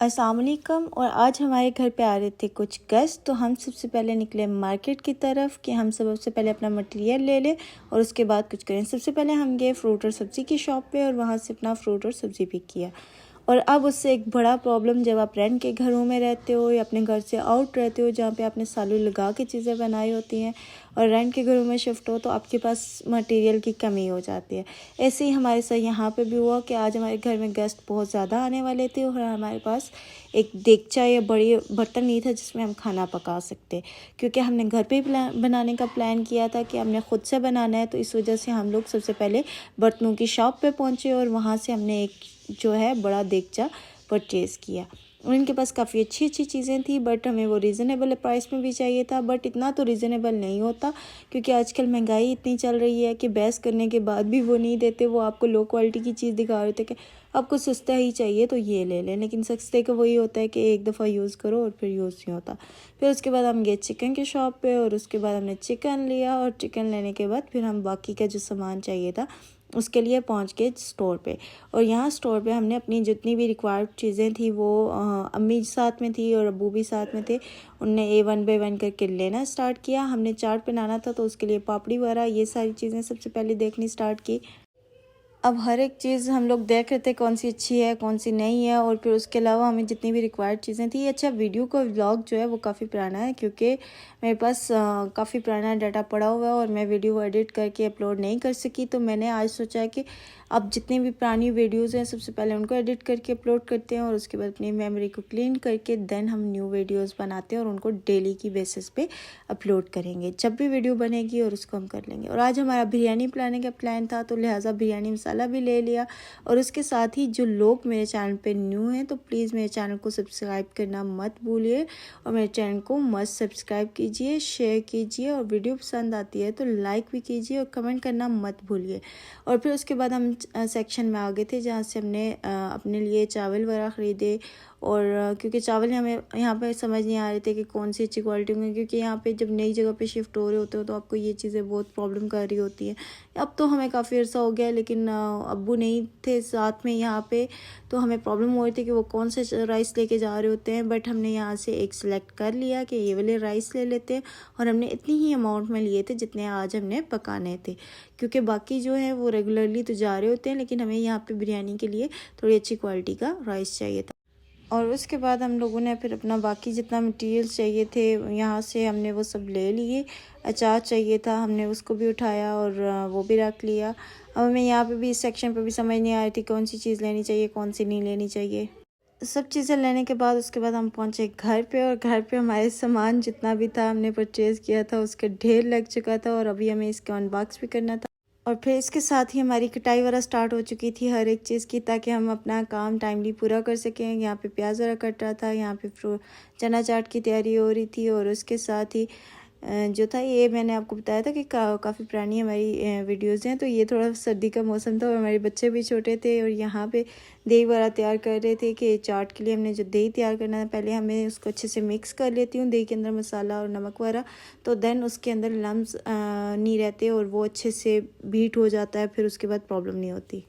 अस्सलाम वालेकुम। और आज हमारे घर पे आ रहे थे कुछ गेस्ट, तो हम सबसे पहले निकले मार्केट की तरफ कि हम सबसे पहले अपना मटेरियल ले लें और उसके बाद कुछ करें। सबसे पहले हम गए फ्रूट और सब्ज़ी की शॉप पे और वहाँ से अपना फ्रूट और सब्ज़ी पिक किया। और अब उससे एक बड़ा प्रॉब्लम, जब आप रेंट के घरों में रहते हो या अपने घर से आउट रहते हो जहाँ पे आपने सालों लगा के चीज़ें बनाई होती हैं और रेंट के घरों में शिफ्ट हो, तो आपके पास मटेरियल की कमी हो जाती है। ऐसे ही हमारे साथ यहाँ पे भी हुआ कि आज हमारे घर में गेस्ट बहुत ज़्यादा आने वाले थे और हमारे पास एक देगचा या बड़ी बर्तन नहीं था जिसमें हम खाना पका सकते, क्योंकि हमने घर पे ही बनाने का प्लान किया था कि हमने ख़ुद से बनाना है। तो इस वजह से हम लोग सबसे पहले बर्तनों की शॉप पे पहुँचे और वहाँ से हमने एक जो है बड़ा देगचा परचेज़ किया। और इनके पास काफ़ी अच्छी अच्छी चीज़ें थी, बट हमें वो रीज़नेबल प्राइस में भी चाहिए था। बट इतना तो रीज़नेबल नहीं होता, क्योंकि आजकल महंगाई इतनी चल रही है कि बहस करने के बाद भी वो नहीं देते। वो आपको लो क्वालिटी की चीज़ दिखा रहे थे कि आपको सस्ता ही चाहिए तो ये ले लें, लेकिन सस्ते का वही होता है कि एक दफ़ा यूज़ करो और फिर यूज़ नहीं होता। फिर उसके बाद हम गए चिकन की शॉप पे और उसके बाद हमने चिकन लिया और चिकन लेने के बाद फिर हम बाकी का जो सामान चाहिए था उसके लिए पहुंच गए स्टोर पे। और यहाँ स्टोर पे हमने अपनी जितनी भी रिक्वायर्ड चीज़ें थी वो अम्मी साथ में थी और अब्बू भी साथ में थे। उनने वन बाय वन करके लेना स्टार्ट किया। हमने चाट बनाना था तो उसके लिए पापड़ी वगैरह ये सारी चीज़ें सबसे पहले देखनी स्टार्ट की। अब हर एक चीज़ हम लोग देख रहे थे कौन सी अच्छी है कौन सी नहीं है, और फिर उसके अलावा हमें जितनी भी रिक्वायर्ड चीज़ें थी। अच्छा, वीडियो का व्लॉग जो है वो काफ़ी पुराना है, क्योंकि मेरे पास काफ़ी पुराना डाटा पड़ा हुआ है और मैं वीडियो एडिट करके अपलोड नहीं कर सकी। तो मैंने आज सोचा है कि अब जितनी भी पुरानी वीडियोज़ हैं सबसे पहले उनको एडिट करके अपलोड करते हैं और उसके बाद अपनी मेमोरी को क्लीन करके देन हम न्यू वीडियोज़ बनाते हैं और उनको डेली की बेसिस पे अपलोड करेंगे। जब भी वीडियो बनेगी और उसको हम कर लेंगे। और आज हमारा बिरयानी बनाने का प्लान था, तो लिहाजा बिरयानी मसाला भी ले लिया। और उसके साथ ही जो लोग मेरे चैनल पे न्यू हैं तो प्लीज़ मेरे चैनल को सब्सक्राइब करना मत भूलिए और मेरे चैनल को मस्त सब्सक्राइब कीजिए, शेयर कीजिए और वीडियो पसंद आती है तो लाइक भी कीजिए और कमेंट करना मत भूलिए। और फिर उसके बाद हम सेक्शन में आ गए थे जहाँ से हमने अपने लिए चावल वगैरह ख़रीदे। और क्योंकि चावल हमें यहाँ पे समझ नहीं आ रहे थे कि कौन सी अच्छी क्वालिटी होंगी, क्योंकि यहाँ पे जब नई जगह पे शिफ्ट हो रहे होते हो तो आपको ये चीज़ें बहुत प्रॉब्लम कर रही होती हैं। अब तो हमें काफ़ी अर्सा हो गया, लेकिन अब्बू नहीं थे साथ में यहाँ पे, तो हमें प्रॉब्लम हो रही थी कि वो कौन से राइस लेके जा रहे होते हैं। बट हमने यहाँ से एक सिलेक्ट कर लिया कि ये वाले राइस ले लेते हैं और हमने इतनी ही अमाउंट में लिए थे जितने आज हमने पकाने थे, क्योंकि बाकी जो है वो रेगुलरली तो जा रहे होते हैं, लेकिन हमें यहाँ पे बिरयानी के लिए थोड़ी अच्छी क्वालिटी का राइस चाहिए था। और उसके बाद हम लोगों ने फिर अपना बाकी जितना मटेरियल्स चाहिए थे यहाँ से हमने वो सब ले लिए। अचार चाहिए था, हमने उसको भी उठाया और वो भी रख लिया। अब हमें यहाँ पे भी इस सेक्शन पे भी समझ नहीं आ रही थी कौन सी चीज़ लेनी चाहिए कौन सी नहीं लेनी चाहिए। सब चीज़ें लेने के बाद उसके बाद हम पहुँचे घर पे और घर पे हमारे सामान जितना भी था हमने परचेज़ किया था उसके ढेर लग चुका था और अभी हमें इसका अनबॉक्स भी करना था। और फिर इसके साथ ही हमारी कटाई वगैरह स्टार्ट हो चुकी थी हर एक चीज़ की, ताकि हम अपना काम टाइमली पूरा कर सकें। यहाँ पे प्याज वगैरह कट रहा था, यहाँ पे चना चाट की तैयारी हो रही थी। और उसके साथ ही जो था ये मैंने आपको बताया था कि काफ़ी पुरानी हमारी वीडियोज़ हैं। तो ये थोड़ा सर्दी का मौसम था और हमारे बच्चे भी छोटे थे और यहाँ पे दही वगैरह तैयार कर रहे थे कि चाट के लिए हमने जो दही तैयार करना है पहले हमें उसको अच्छे से मिक्स कर लेती हूँ, दही के अंदर मसाला और नमक वगैरह, तो देन उसके अंदर लम्स नहीं रहते और वो अच्छे से बीट हो जाता है, फिर उसके बाद प्रॉब्लम नहीं होती।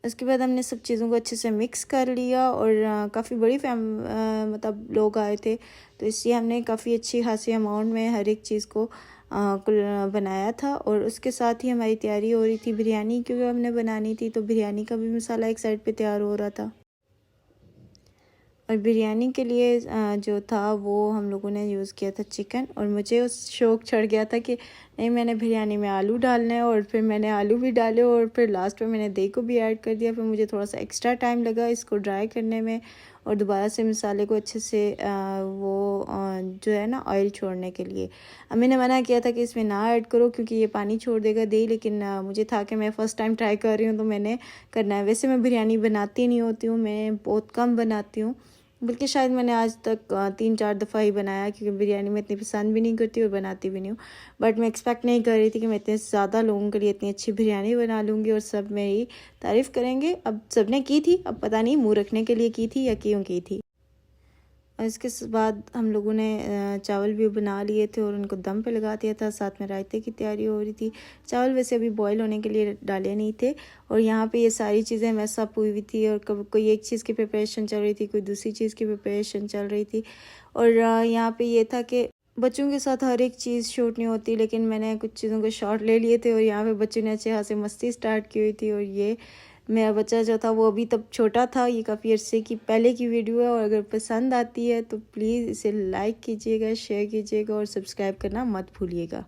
उसके बाद हमने सब चीज़ों को अच्छे से मिक्स कर लिया और काफ़ी बड़ी मतलब लोग आए थे, तो इसलिए हमने काफ़ी अच्छी खासी अमाउंट में हर एक चीज़ को कुल बनाया था। और उसके साथ ही हमारी तैयारी हो रही थी बिरयानी, क्योंकि हमने बनानी थी, तो बिरयानी का भी मसाला एक साइड पे तैयार हो रहा था। और बिरयानी के लिए जो था वो हम लोगों ने यूज़ किया था चिकन, और मुझे उस शौक़ चढ़ गया था कि नहीं मैंने बिरयानी में आलू डालने हैं, और फिर मैंने आलू भी डाले और फिर लास्ट में मैंने दही को भी ऐड कर दिया। फिर मुझे थोड़ा सा एक्स्ट्रा टाइम लगा इसको ड्राई करने में और दोबारा से मसाले को अच्छे से जो है ना ऑयल छोड़ने के लिए। मैंने मना किया था कि इसमें ना ऐड करो क्योंकि ये पानी छोड़ देगा दही, लेकिन मुझे था कि मैं फ़र्स्ट टाइम ट्राई कर रही हूँ तो मैंने करना है। वैसे मैं बिरयानी बनाती नहीं होती हूँ, मैं बहुत कम बनाती हूँ, बल्कि शायद मैंने आज तक 3-4 दफ़ा ही बनाया, क्योंकि बिरयानी मैं इतनी पसंद भी नहीं करती और बनाती भी नहीं हूँ। बट मैं एक्सपेक्ट नहीं कर रही थी कि मैं इतने ज़्यादा लोगों के लिए इतनी अच्छी बिरयानी बना लूँगी और सब मेरी तारीफ़ करेंगे। अब सब ने की थी, अब पता नहीं मुँह रखने के लिए की थी या क्यों की थी। और इसके बाद हम लोगों ने चावल भी बना लिए थे और उनको दम पे लगा दिया था। साथ में रायते की तैयारी हो रही थी। चावल वैसे अभी बॉईल होने के लिए डाले नहीं थे और यहाँ पे ये सारी चीज़ें मैसअप हुई हुई थी और कब कोई एक चीज़ की प्रिपरेशन चल रही थी, कोई दूसरी चीज़ की प्रिपरेशन चल रही थी। और यहाँ पे ये था कि बच्चों के साथ हर एक चीज़ शूट नहीं होती, लेकिन मैंने कुछ चीज़ों को शॉट ले लिए थे और यहाँ पे बच्चों ने अच्छे खासे मस्ती स्टार्ट की हुई थी। और ये मेरा बच्चा जो था वो अभी तब छोटा था, ये काफ़ी अरसे की पहले की वीडियो है। और अगर पसंद आती है तो प्लीज़ इसे लाइक कीजिएगा, शेयर कीजिएगा और सब्सक्राइब करना मत भूलिएगा।